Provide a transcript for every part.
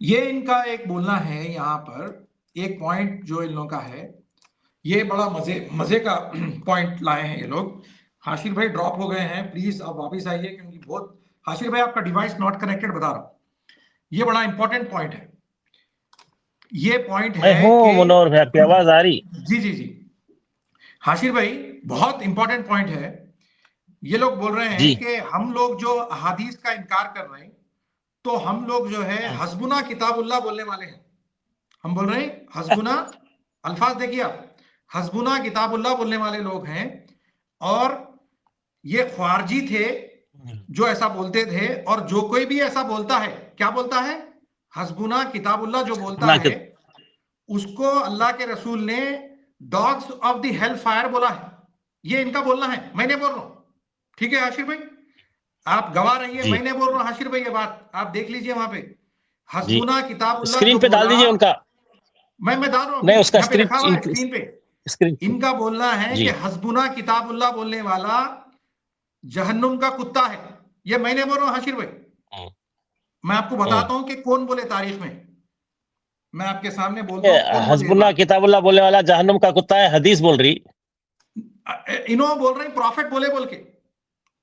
یہ ان کا ایک بولنا ہے یہاں پر، ایک پوائنٹ جو ان لوگوں کا ہے، یہ بڑا مزے کا پوائنٹ لائے ہیں یہ لوگ. حاشر بھائی ڈراپ ہو گئے ہیں، پلیز آپ واپس آئیے، کیونکہ بہت حاشر بھائی آپ کا ڈیوائس ناٹ کنیکٹڈ بتا رہا ہوں. یہ بڑا امپورٹنٹ پوائنٹ ہے. یہ پوائنٹ میں ہے ہوں کہ منور بھائی، آپ کی آواز آ رہی؟ جی جی جی حاشر بھائی بہت امپورٹنٹ پوائنٹ ہے. یہ لوگ بول رہے ہیں جی کہ ہم لوگ جو احادیث کا انکار کر رہے ہیں تو ہم لوگ جو ہے حسبنا کتاب اللہ بولنے والے ہیں. ہم بول رہے ہیں حسبنا، الفاظ دیکھیے آپ، حسبنا کتاب اللہ بولنے والے لوگ ہیں. اور یہ خوارجی تھے جو ایسا بولتے تھے، اور جو کوئی بھی ایسا بولتا ہے کیا بولتا ہے؟ حسبنا کتاب اللہ جو بولتا ہے اس کو اللہ کے رسول نے dogs of the hell fire بولا ہے. یہ ان کا بولنا ہے، میں نے بول رہا ہوں. ٹھیک ہے حاشر بھائی، آپ گواہ رہیے، جی میں نے بول رہا ہوں حاشر بھائی یہ بات آپ دیکھ لیجئے وہاں پہ. جی حسبنا کتاب اللہ جو اسکرین پہ ڈال بولا، دیجیے ان کا. میں ڈال رہا ہوں، نہیں، ابھی اس کا یہاں پہ رکھا ہوا ہے اسکرین پہ. اسکرین ان کا بولنا ہے جی کہ حسبنا کتاب اللہ بولنے والا جہنم کا کتا ہے. یہ میں نے بول رہا ہوں حاشر بھائی. میں آپ کو بتاتا ہوں کہ کون بولے تاریخ میں، میں آپ کے سامنے بولتا ہوں کون بولے حسب یہ اللہ بات. کتاب اللہ بولنے والا جہنم کا کتا ہے، حدیث بول رہی. انہوں بول رہے ہیں پروفٹ بولے بول کے،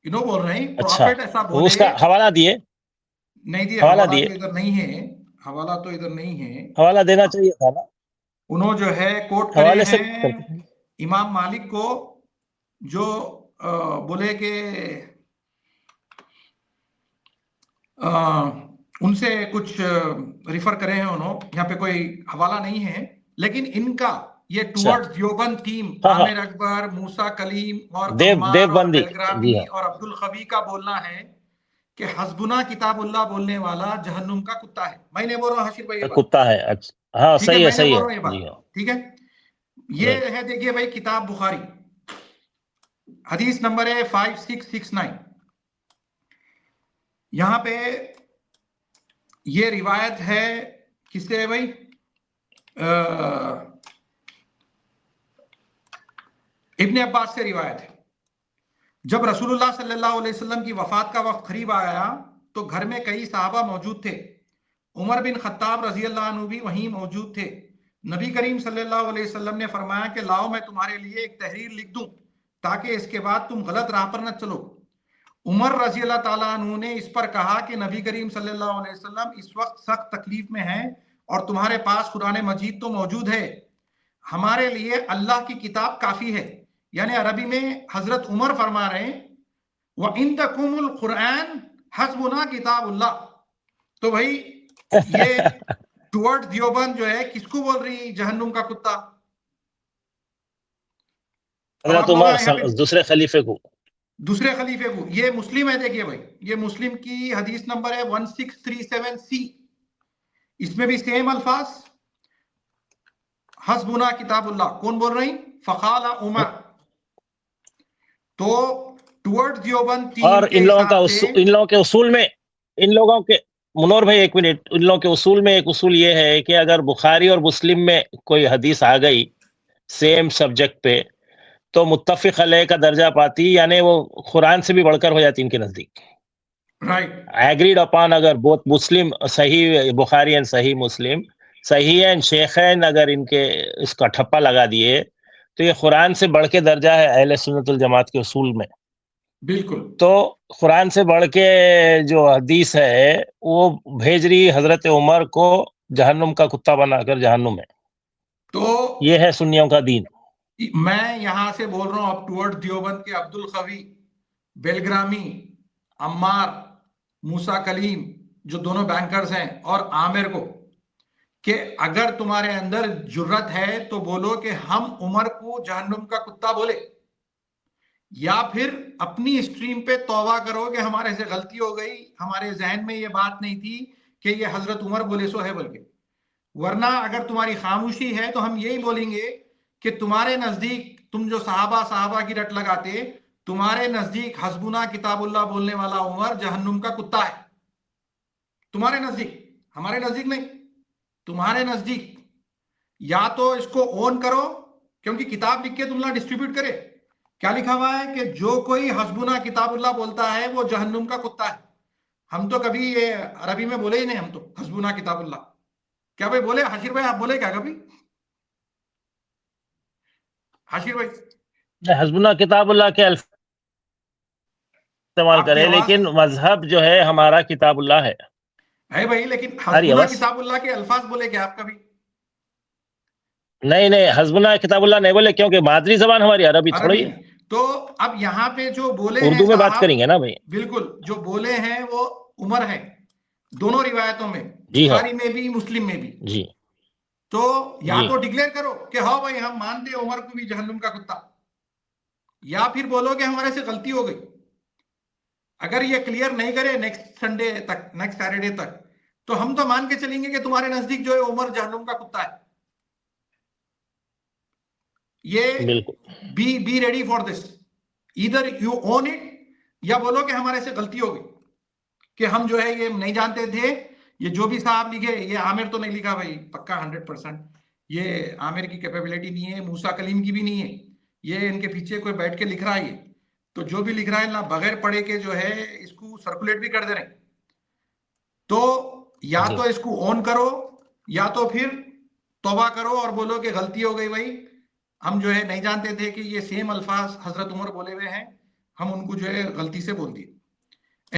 انہوں بول رہے ہیں اچھا، پروفٹ ایسا تو اس بولے. کا حوالہ دیے. نہیں دیے، حوالہ حوالہ دیے، تو ادھر نہیں ہے، حوالہ تو ادھر نہیں ہے. حوالہ دینا چاہیے تھا نا. انہوں جو ہے کوٹ کرے حوالے سے ہیں امام مالک کو، جو بولے کہ ان سے کچھ ریفر کرے ہیں انہوں. یہاں پہ کوئی حوالہ نہیں ہے، لیکن ان کا یہ اچھا، ٹورڈز دیوبند ٹیم، ہاں ہاں، عامر اکبر، موسیٰ کلیم اور دیو عمار اور بندی، جی بیلگرامی ہاں. اور عبد القوی کا بولنا ہے کہ حسبنا کتاب اللہ بولنے والا جہنم کا کتا ہے. میں نے بول رہا ہوں حاشر بھائی یہ بات. کتا ہے، اچھا ہاں، ٹھیک ہے، صحیح ہے، میں نے صحیح بول ہے، رہا ہوں یہ بات. جی ہاں. ٹھیک ہے، یہ ہے دیکھیے بھائی کتاب بخاری، حدیث نمبر ہے 5669. یہاں پہ یہ روایت ہے کس سے ہے بھائی؟ ابن عباس سے روایت ہے. جب رسول اللہ صلی اللہ علیہ وسلم کی وفات کا وقت قریب آیا تو گھر میں کئی صحابہ موجود تھے. عمر بن خطاب رضی اللہ عنہ بھی وہیں موجود تھے. نبی کریم صلی اللہ علیہ وسلم نے فرمایا کہ لاؤ میں تمہارے لیے ایک تحریر لکھ دوں تاکہ اس کے بعد تم غلط راہ پر نہ چلو. عمر رضی اللہ تعالیٰ عنہ نے اس پر کہا کہ نبی کریم صلی اللہ علیہ وسلم اس وقت سخت تکلیف میں ہیں اور تمہارے پاس قرآن مجید تو موجود ہے، ہمارے لیے اللہ کی کتاب کافی ہے. یعنی عربی میں حضرت عمر فرما رہے ہیں وَإِنْدَكُمُ الْقُرْآنِ حَسْبُنَا کتاب اللہ. تو بھائی یہ ٹورڈ دیوبند جو ہے کس کو بول رہی جہنم کا کتا؟ اب حضرت آپ لوگ عمر یہاں پہ دوسرے خلیفے کو. دوسرے خلیفے کو، یہ مسلم ہے، دیکھیے بھائی یہ مسلم کی حدیث نمبر ہے 1637C. اس میں بھی سیم الفاظ، حسبنا کتاب اللہ. کون بول رہی؟ فقال عمر. تو ٹورڈ دیوبند اور ٹیم کے ان لوگوں کا حساب سے ان لوگوں کے اصول میں، ان لوگوں کے، منور بھائی ایک منٹ، ان لوگوں کے اصول میں ایک اصول یہ ہے کہ اگر بخاری اور مسلم میں کوئی حدیث آ گئی سیم سبجیکٹ پہ تو متفق علیہ کا درجہ پاتی، یعنی وہ قرآن سے بھی بڑھ کر ہو جاتی ان کے نزدیک. رائٹ، ایگریڈ اپان، اگر بہت مسلم صحیح بخاری اینڈ صحیح مسلم صحیحین شیخین اگر ان کے اس کا ٹھپا لگا دیے تو یہ قرآن سے بڑھ کے درجہ ہے اہل سنت الجماعت کے اصول میں. بالکل. تو قرآن سے بڑھ کے جو حدیث ہے وہ بھیج رہی حضرت عمر کو جہنم کا کتا بنا کر جہنم میں. تو یہ ہے سنیوں کا دین. میں یہاں سے بول رہا ہوں اب ٹورڈ دیوبند کے عبد القوی، بیلگرامی، عمار، موسیٰ کلیم جو دونوں بینکرز ہیں، اور عامر کو، کہ اگر تمہارے اندر جرت ہے تو بولو کہ ہم عمر کو جہنم کا کتا بولے، یا پھر اپنی اسٹریم پہ توبہ کرو کہ ہمارے سے غلطی ہو گئی، ہمارے ذہن میں یہ بات نہیں تھی کہ یہ حضرت عمر بولے سو ہے بلکہ. ورنہ اگر تمہاری خاموشی ہے تو ہم یہی بولیں گے کہ تمہارے نزدیک تم جو صحابہ کی رٹ لگاتے، تمہارے نزدیک حسبنا کتاب اللہ بولنے والا عمر جہنم کا کتا ہے. تمہارے نزدیک، ہمارے نزدیک نہیں، تمہارے نزدیک. یا تو اس کو اون کرو، کیونکہ کتاب لکھ کے تم نہ ڈسٹریبیوٹ کرے. کیا لکھا ہوا ہے کہ جو کوئی حسبنا کتاب اللہ بولتا ہے وہ جہنم کا کتا ہے. ہم تو کبھی یہ عربی میں بولے ہی نہیں، ہم تو حسبنا کتاب اللہ. کیا بھائی بولے؟ حشیر بھائی آپ بولے کیا کبھی؟ حشیر بھائی حسبنا کتاب اللہ کے الفاظ استعمال آپ کی کرے، آواز لیکن مذہب جو ہے ہمارا کتاب اللہ ہے. ہے بھائی، لیکن آ رہی ہے حسبنا بس. کتاب اللہ کے الفاظ بولے کیا آپ کبھی؟ نہیں نہیں، حسبنا کتاب اللہ نہیں بولے، کیونکہ مادری زبان ہماری عربی تھوڑی عربی ہے. نہیں. تو اب یہاں پہ جو بولے ہیں اردو میں بات صاحب، کریں گے نا بھائی. بالکل جو بولے ہیں وہ عمر ہے دونوں روایتوں میں، جی ہاں بخاری میں بھی مسلم میں بھی. جی تو یا جی تو ڈکلیئر کرو کہ ہاں بھائی ہم مانتے ہیں عمر کو بھی جہنم کا کتا، یا پھر بولو کہ ہمارے سے غلطی ہو گئی. اگر یہ کلیئر نہیں کرے نیکسٹ سنڈے تک، نیکسٹ سیٹرڈے تک، تو ہم تو مان کے چلیں گے کہ تمہارے نزدیک جو ہے عمر جہنم کا کتا ہے. یہ بالکل. Be ready for this. ادھر یو اون اٹ، یا بولو کہ ہمارے سے غلطی ہو گئی، کہ ہم جو ہے یہ نہیں جانتے تھے. یہ جو بھی صاحب لکھے، یہ عامر تو نہیں لکھا بھائی پکا 100%. یہ عامر کی کیپیبلٹی نہیں ہے، موسیٰ کلیم کی بھی نہیں ہے. یہ ان کے پیچھے کوئی بیٹھ کے لکھ رہا ہے. تو جو بھی لکھ رہا ہے نا، بغیر پڑھے کے جو ہے اس کو سرکولیٹ بھی کر دے رہے ہیں. تو یا جی تو اس کو اون کرو، یا تو پھر توبہ کرو اور بولو کہ غلطی ہو گئی بھائی، ہم جو ہے نہیں جانتے تھے کہ یہ سیم الفاظ حضرت عمر بولے ہوئے ہیں، ہم ان کو جو ہے غلطی سے بول دیے.